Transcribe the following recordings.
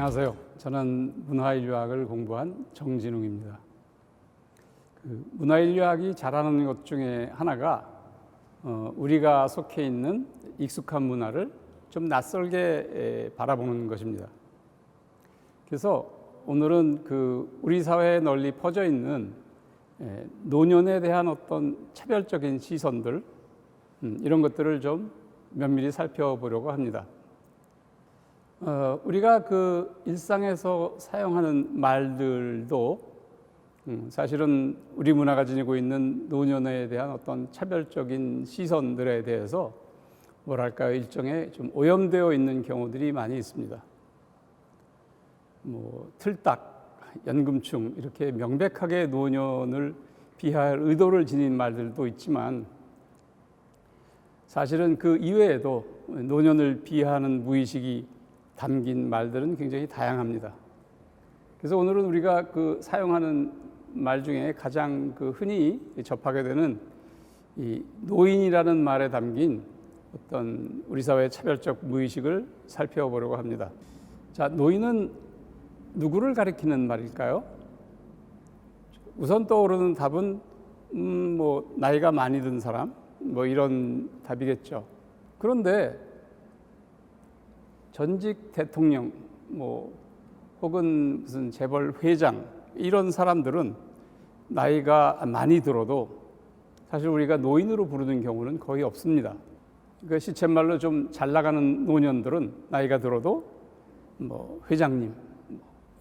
안녕하세요. 저는 문화인류학을 공부한 정진웅입니다. 문화인류학이 잘하는 것 중에 하나가 우리가 속해 있는 익숙한 문화를 좀 낯설게 바라보는 것입니다. 그래서 오늘은 우리 사회에 널리 퍼져 있는 노년에 대한 어떤 차별적인 시선들, 이런 것들을 좀 면밀히 살펴보려고 합니다. 우리가 일상에서 사용하는 말들도 사실은 우리 문화가 지니고 있는 노년에 대한 어떤 차별적인 시선들에 대해서 뭐랄까요, 일종의 좀 오염되어 있는 경우들이 많이 있습니다. 틀딱, 연금충 이렇게 명백하게 노년을 비하할 의도를 지닌 말들도 있지만 사실은 그 이외에도 노년을 비하하는 무의식이 담긴 말들은 굉장히 다양합니다. 그래서 오늘은 우리가 사용하는 말 중에 가장 흔히 접하게 되는 이 노인이라는 말에 담긴 어떤 우리 사회의 차별적 무의식을 살펴보려고 합니다. 자, 노인은 누구를 가리키는 말일까요? 우선 떠오르는 답은 나이가 많이 든 사람, 이런 답이겠죠. 그런데 전직 대통령, 혹은 무슨 재벌 회장, 이런 사람들은 나이가 많이 들어도 사실 우리가 노인으로 부르는 경우는 거의 없습니다. 시쳇말로 좀 잘 나가는 노년들은 나이가 들어도 회장님,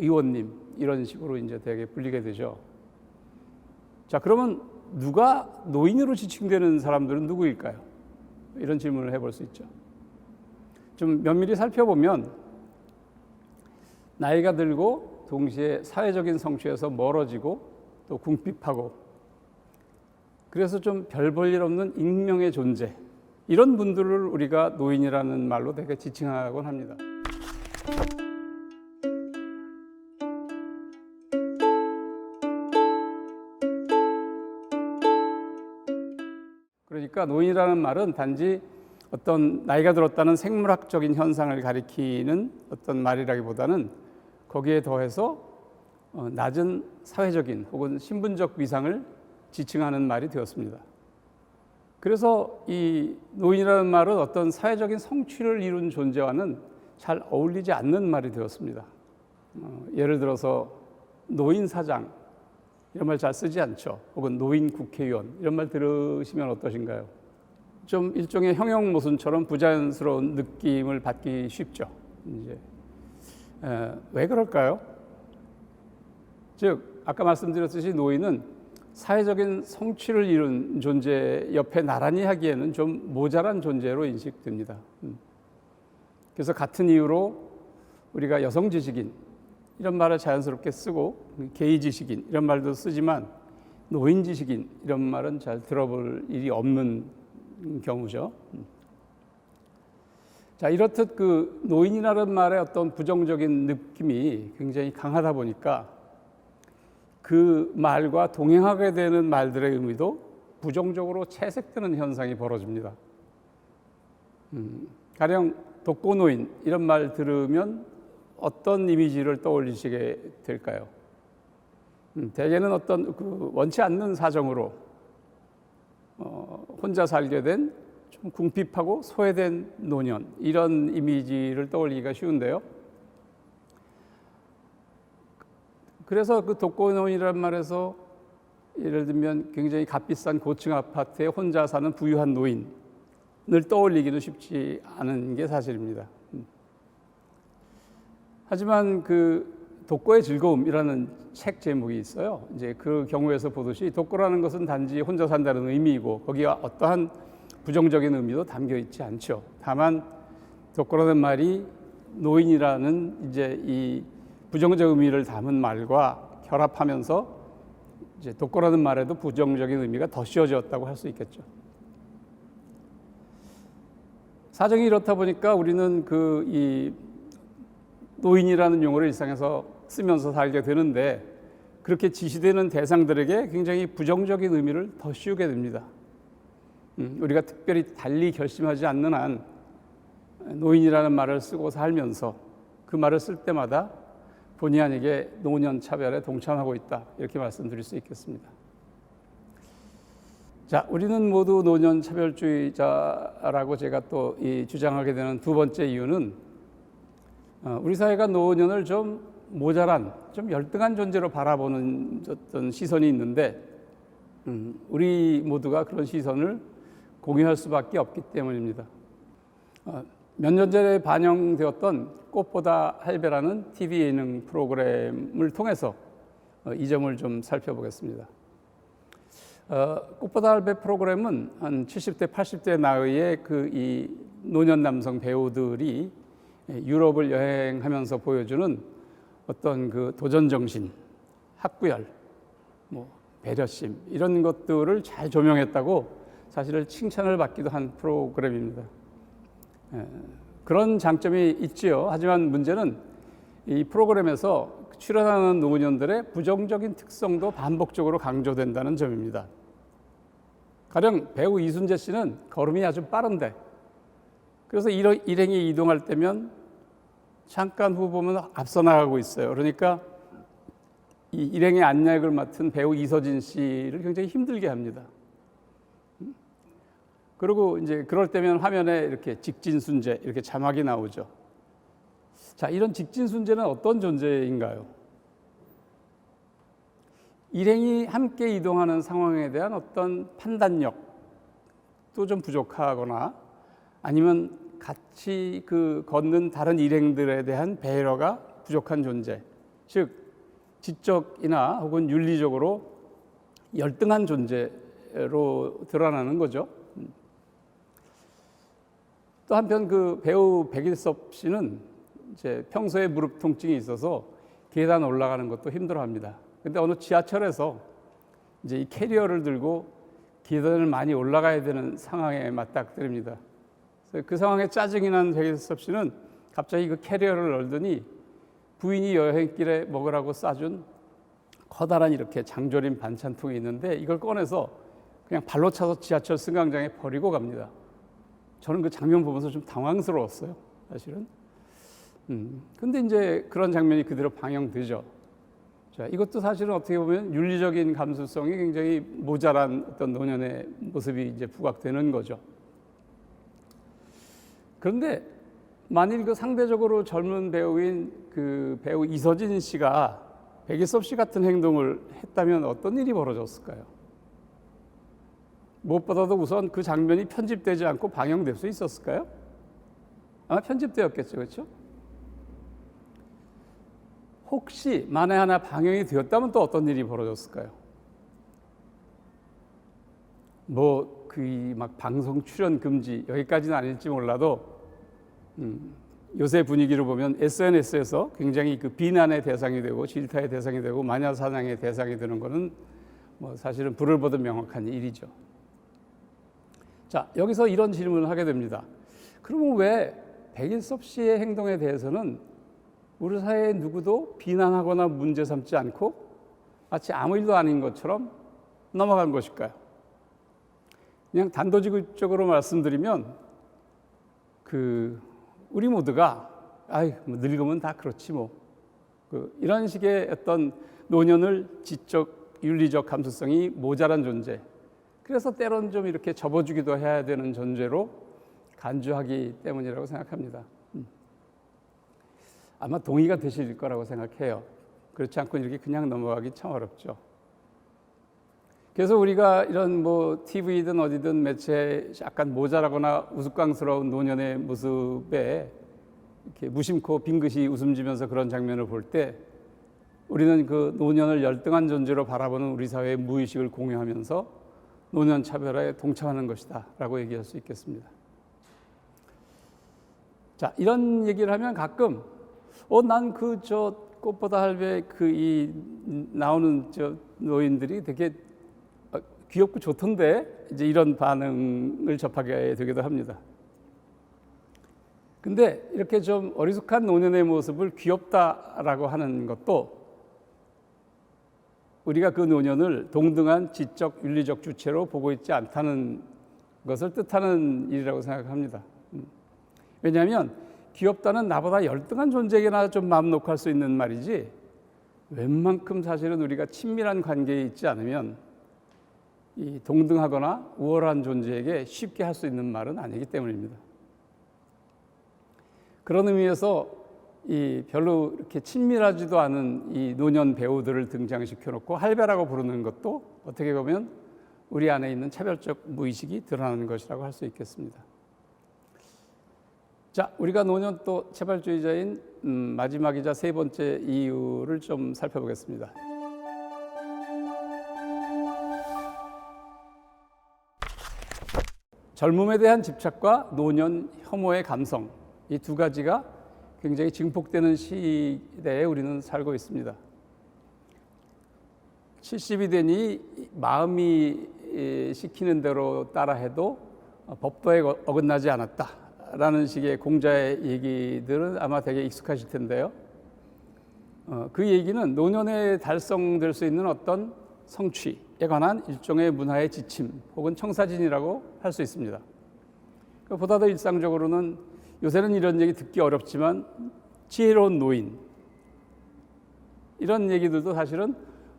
의원님, 이런 식으로 이제 되게 불리게 되죠. 자, 그러면 누가 노인으로 지칭되는 사람들은 누구일까요? 이런 질문을 해볼 수 있죠. 좀 면밀히 살펴보면 나이가 들고 동시에 사회적인 성취에서 멀어지고 또 궁핍하고 그래서 좀 별 볼 일 없는 익명의 존재, 이런 분들을 우리가 노인이라는 말로 되게 지칭하곤 합니다. 그러니까 노인이라는 말은 단지 어떤 나이가 들었다는 생물학적인 현상을 가리키는 어떤 말이라기보다는 거기에 더해서 낮은 사회적인 혹은 신분적 위상을 지칭하는 말이 되었습니다. 그래서 이 노인이라는 말은 어떤 사회적인 성취를 이룬 존재와는 잘 어울리지 않는 말이 되었습니다. 예를 들어서 노인 사장, 이런 말 잘 쓰지 않죠. 혹은 노인 국회의원, 이런 말 들으시면 어떠신가요? 좀 일종의 형용 모순처럼 부자연스러운 느낌을 받기 쉽죠. 왜 그럴까요? 즉, 아까 말씀드렸듯이 노인은 사회적인 성취를 이룬 존재 옆에 나란히 하기에는 좀 모자란 존재로 인식됩니다. 그래서 같은 이유로 우리가 여성 지식인, 이런 말을 자연스럽게 쓰고 게이 지식인, 이런 말도 쓰지만 노인 지식인, 이런 말은 잘 들어볼 일이 없는 경우죠. 자, 이렇듯 노인이라는 말의 어떤 부정적인 느낌이 굉장히 강하다 보니까 그 말과 동행하게 되는 말들의 의미도 부정적으로 채색되는 현상이 벌어집니다. 가령 독거노인, 이런 말 들으면 어떤 이미지를 떠올리시게 될까요? 대개는 어떤 원치 않는 사정으로 혼자 살게 된 좀 궁핍하고 소외된 노년, 이런 이미지를 떠올리기가 쉬운데요. 그래서 독거노인이라는 말에서 예를 들면 굉장히 값비싼 고층 아파트에 혼자 사는 부유한 노인을 떠올리기도 쉽지 않은 게 사실입니다. 하지만 독거의 즐거움이라는 책 제목이 있어요. 이제 그 경우에서 보듯이 독거라는 것은 단지 혼자 산다는 의미이고 거기에 어떠한 부정적인 의미도 담겨 있지 않죠. 다만 독거라는 말이 노인이라는 이제 이 부정적 의미를 담은 말과 결합하면서 이제 독거라는 말에도 부정적인 의미가 더 씌워졌다고 할 수 있겠죠. 사정이 이렇다 보니까 우리는 이 노인이라는 용어를 일상에서 쓰면서 살게 되는데 그렇게 지시되는 대상들에게 굉장히 부정적인 의미를 더 씌우게 됩니다. 우리가 특별히 달리 결심하지 않는 한 노인이라는 말을 쓰고 살면서 그 그 말을 쓸 때마다 본의 아니게 노년 차별에 동참하고 있다, 이렇게 말씀드릴 수 있겠습니다. 자, 우리는 모두 노년 차별주의자라고 제가 또 주장하게 되는 두 번째 이유는 우리 사회가 노년을 좀 모자란, 좀 열등한 존재로 바라보는 어떤 시선이 있는데 우리 모두가 그런 시선을 공유할 수밖에 없기 때문입니다. 몇 년 전에 반영되었던 꽃보다 할배라는 TV 예능 프로그램을 통해서 이 점을 좀 살펴보겠습니다. 꽃보다 할배 프로그램은 한 70대, 80대 나이의 이 노년 남성 배우들이 유럽을 여행하면서 보여주는 어떤 그 도전 정신, 학구열, 배려심, 이런 것들을 잘 조명했다고 사실은 칭찬을 받기도 한 프로그램입니다. 그런 장점이 있지요. 하지만 문제는 이 프로그램에서 출연하는 노년들의 부정적인 특성도 반복적으로 강조된다는 점입니다. 가령 배우 이순재 씨는 걸음이 아주 빠른데, 그래서 일행이 이동할 때면 잠깐 후 보면 앞서 나가고 있어요. 그러니까 이 일행의 안내역을 맡은 배우 이서진 씨를 굉장히 힘들게 합니다. 그리고 이제 그럴 때면 화면에 이렇게 직진순재, 이렇게 자막이 나오죠. 자, 이런 직진순재는 어떤 존재인가요? 일행이 함께 이동하는 상황에 대한 어떤 판단력도 좀 부족하거나, 아니면 같이 걷는 다른 일행들에 대한 배려가 부족한 존재, 즉 지적이나 혹은 윤리적으로 열등한 존재로 드러나는 거죠. 또 한편 배우 백일섭 씨는 이제 평소에 무릎 통증이 있어서 계단 올라가는 것도 힘들어합니다. 근데 어느 지하철에서 이제 이 캐리어를 들고 계단을 많이 올라가야 되는 상황에 맞닥뜨립니다. 그래서 그 상황에 짜증이 난 백일섭 씨는 갑자기 그 캐리어를 열더니 부인이 여행길에 먹으라고 싸준 커다란 이렇게 장조림 반찬통이 있는데 이걸 꺼내서 그냥 발로 차서 지하철 승강장에 버리고 갑니다. 저는 그 장면 보면서 좀 당황스러웠어요, 사실은. 근데 이제 그런 장면이 그대로 방영되죠. 자, 이것도 사실은 어떻게 보면 윤리적인 감수성이 굉장히 모자란 어떤 노년의 모습이 이제 부각되는 거죠. 그런데 만일 상대적으로 젊은 배우인 배우 이서진 씨가 백일섭 씨 같은 행동을 했다면 어떤 일이 벌어졌을까요? 무엇보다도 우선 그 장면이 편집되지 않고 방영될 수 있었을까요? 아마 편집되었겠죠, 그렇죠? 혹시 만에 하나 방영이 되었다면 또 어떤 일이 벌어졌을까요? 막 방송 출연 금지, 여기까지는 아닐지 몰라도 요새 분위기를 보면 SNS에서 굉장히 비난의 대상이 되고 질타의 대상이 되고 마녀사냥의 대상이 되는 것은 사실은 불을 보듯 명확한 일이죠. 자, 여기서 이런 질문을 하게 됩니다. 그러면 왜 백일섭 씨의 행동에 대해서는 우리 사회의 누구도 비난하거나 문제 삼지 않고 마치 아무 일도 아닌 것처럼 넘어간 것일까요? 그냥 단도직입적으로 말씀드리면 우리 모두가 늙으면 다 그렇지 이런 식의 어떤 노년을 지적 윤리적 감수성이 모자란 존재, 그래서 때론 좀 이렇게 접어주기도 해야 되는 존재로 간주하기 때문이라고 생각합니다. 아마 동의가 되실 거라고 생각해요. 그렇지 않고 이렇게 그냥 넘어가기 참 어렵죠. 그래서 우리가 이런 TV든 어디든 매체에 약간 모자라거나 우스꽝스러운 노년의 모습에 이렇게 무심코 빙긋이 웃음 지면서 그런 장면을 볼 때 우리는 그 노년을 열등한 존재로 바라보는 우리 사회의 무의식을 공유하면서 노년 차별화에 동참하는 것이다 라고 얘기할 수 있겠습니다. 자, 이런 얘기를 하면 가끔 난 꽃보다 할배 나오는 노인들이 되게 귀엽고 좋던데, 이제 이런 반응을 접하게 되기도 합니다. 근데 이렇게 좀 어리숙한 노년의 모습을 귀엽다라고 하는 것도 우리가 그 노년을 동등한 지적 윤리적 주체로 보고 있지 않다는 것을 뜻하는 일이라고 생각합니다. 왜냐하면 귀엽다는 나보다 열등한 존재에게나 좀 마음 놓고 할 수 있는 말이지, 웬만큼 사실은 우리가 친밀한 관계에 있지 않으면 이 동등하거나 우월한 존재에게 쉽게 할 수 있는 말은 아니기 때문입니다. 그런 의미에서 이 별로 이렇게 친밀하지도 않은 이 노년 배우들을 등장시켜 놓고 할배라고 부르는 것도 어떻게 보면 우리 안에 있는 차별적 무의식이 드러나는 것이라고 할 수 있겠습니다. 자, 우리가 노년 또 체발주의자인 마지막이자 세 번째 이유를 좀 살펴보겠습니다. 젊음에 대한 집착과 노년 혐오의 감성, 이 두 가지가 굉장히 증폭되는 시대에 우리는 살고 있습니다. 70이 되니 마음이 시키는 대로 따라해도 법도에 어긋나지 않았다라는 식의 공자의 얘기들은 아마 되게 익숙하실 텐데요. 그 얘기는 노년에 달성될 수 있는 어떤 성취에 관한 일종의 문화의 지침 혹은 청사진이라고 할 수 있습니다. 보다 더 일상적으로는 요새는 이런 얘기 듣기 어렵지만 지혜로운 노인, 이런 얘기들도 사실은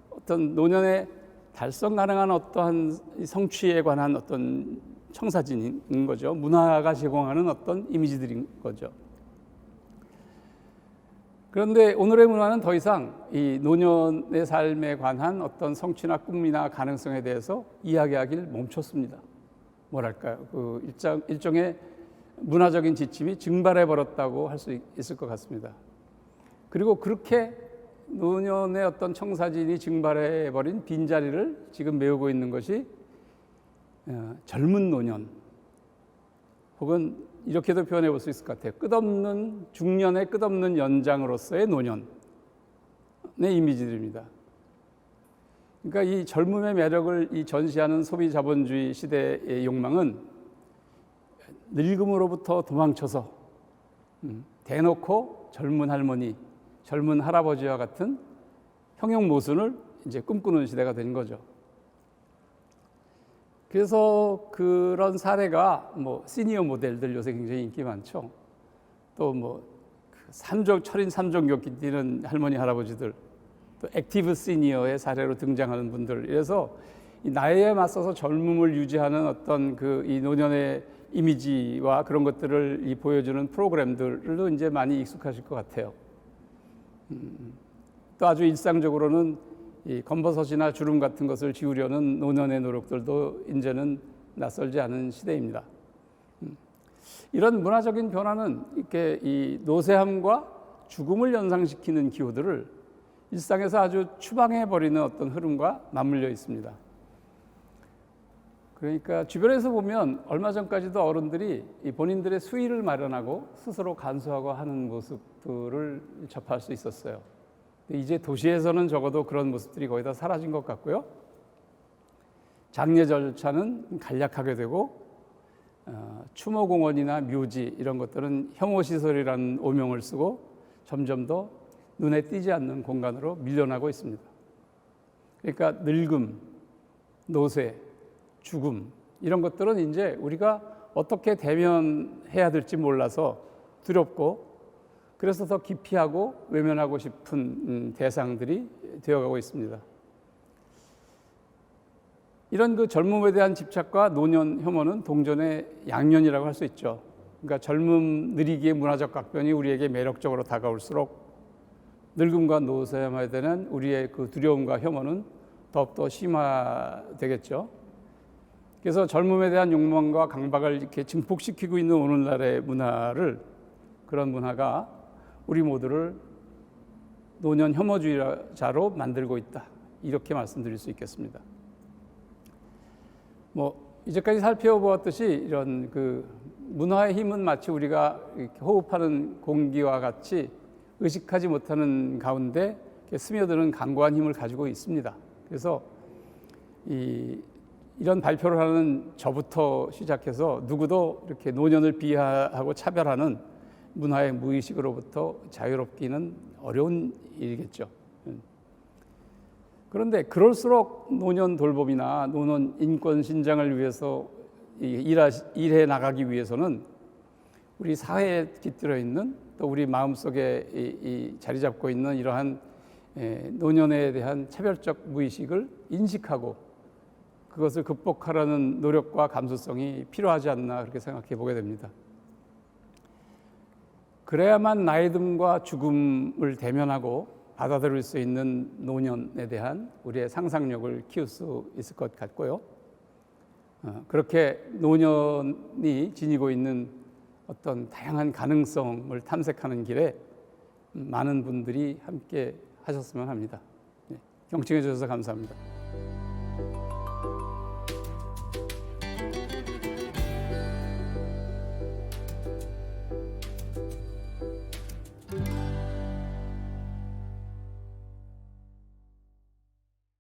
어떤 노년에 달성 가능한 어떠한 성취에 관한 어떤 청사진인 거죠. 문화가 제공하는 어떤 이미지들인 거죠. 그런데 오늘의 문화는 더 이상 이 노년의 삶에 관한 어떤 성취나 꿈이나 가능성에 대해서 이야기하기를 멈췄습니다. 뭐랄까요? 그 일종의 문화적인 지침이 증발해 버렸다고 할 수 있을 것 같습니다. 그리고 그렇게 노년의 어떤 청사진이 증발해 버린 빈자리를 지금 메우고 있는 것이 젊은 노년, 혹은 이렇게도 표현해 볼 수 있을 것 같아요. 끝없는 중년의 끝없는 연장으로서의 노년의 이미지들입니다. 그러니까 이 젊음의 매력을 이 전시하는 소비 자본주의 시대의 욕망은 늙음으로부터 도망쳐서 대놓고 젊은 할머니, 젊은 할아버지와 같은 형용 모순을 이제 꿈꾸는 시대가 된 거죠. 그래서 그런 사례가 시니어 모델들 요새 굉장히 인기 많죠. 또 철인 3종교 뛰는 할머니, 할아버지들, 또 액티브 시니어의 사례로 등장하는 분들, 이래서 이 나이에 맞서서 젊음을 유지하는 어떤 이 노년의 이미지와 그런 것들을 보여주는 프로그램들도 이제 많이 익숙하실 것 같아요. 또 아주 일상적으로는 이 검버섯이나 주름 같은 것을 지우려는 노년의 노력들도 이제는 낯설지 않은 시대입니다. 이런 문화적인 변화는 이렇게 이 노쇠함과 죽음을 연상시키는 기호들을 일상에서 아주 추방해 버리는 어떤 흐름과 맞물려 있습니다. 그러니까 주변에서 보면 얼마 전까지도 어른들이 본인들의 수의를 마련하고 스스로 간수하고 하는 모습들을 접할 수 있었어요. 이제 도시에서는 적어도 그런 모습들이 거의 다 사라진 것 같고요. 장례 절차는 간략하게 되고 추모공원이나 묘지 이런 것들은 혐오시설이라는 오명을 쓰고 점점 더 눈에 띄지 않는 공간으로 밀려나고 있습니다. 그러니까 늙음, 노쇠, 죽음 이런 것들은 이제 우리가 어떻게 대면해야 될지 몰라서 두렵고, 그래서 더 기피하고 외면하고 싶은 대상들이 되어가고 있습니다. 이런 젊음에 대한 집착과 노년 혐오는 동전의 양면이라고 할 수 있죠. 그러니까 젊음 느리기의 문화적 각변이 우리에게 매력적으로 다가올수록 늙음과 노쇠함에 대한 우리의 그 두려움과 혐오는 더욱더 심화되겠죠. 그래서 젊음에 대한 욕망과 강박을 이렇게 증폭시키고 있는 오늘날의 문화를, 그런 문화가 우리 모두를 노년 혐오주의자로 만들고 있다, 이렇게 말씀드릴 수 있겠습니다. 이제까지 살펴보았듯이 이런 문화의 힘은 마치 우리가 이렇게 호흡하는 공기와 같이 의식하지 못하는 가운데 이렇게 스며드는 강고한 힘을 가지고 있습니다. 그래서 이런 발표를 하는 저부터 시작해서 누구도 이렇게 노년을 비하하고 차별하는 문화의 무의식으로부터 자유롭기는 어려운 일이겠죠. 그런데 그럴수록 노년 돌봄이나 노년 인권 신장을 위해서 일해 나가기 위해서는 우리 사회에 깃들어 있는 또 우리 마음속에 이 자리 잡고 있는 이러한 노년에 대한 차별적 무의식을 인식하고 그것을 극복하려는 노력과 감수성이 필요하지 않나 그렇게 생각해 보게 됩니다. 그래야만 나이 듦과 죽음을 대면하고 받아들일 수 있는 노년에 대한 우리의 상상력을 키울 수 있을 것 같고요. 그렇게 노년이 지니고 있는 어떤 다양한 가능성을 탐색하는 길에 많은 분들이 함께 하셨으면 합니다. 경청해 주셔서 감사합니다.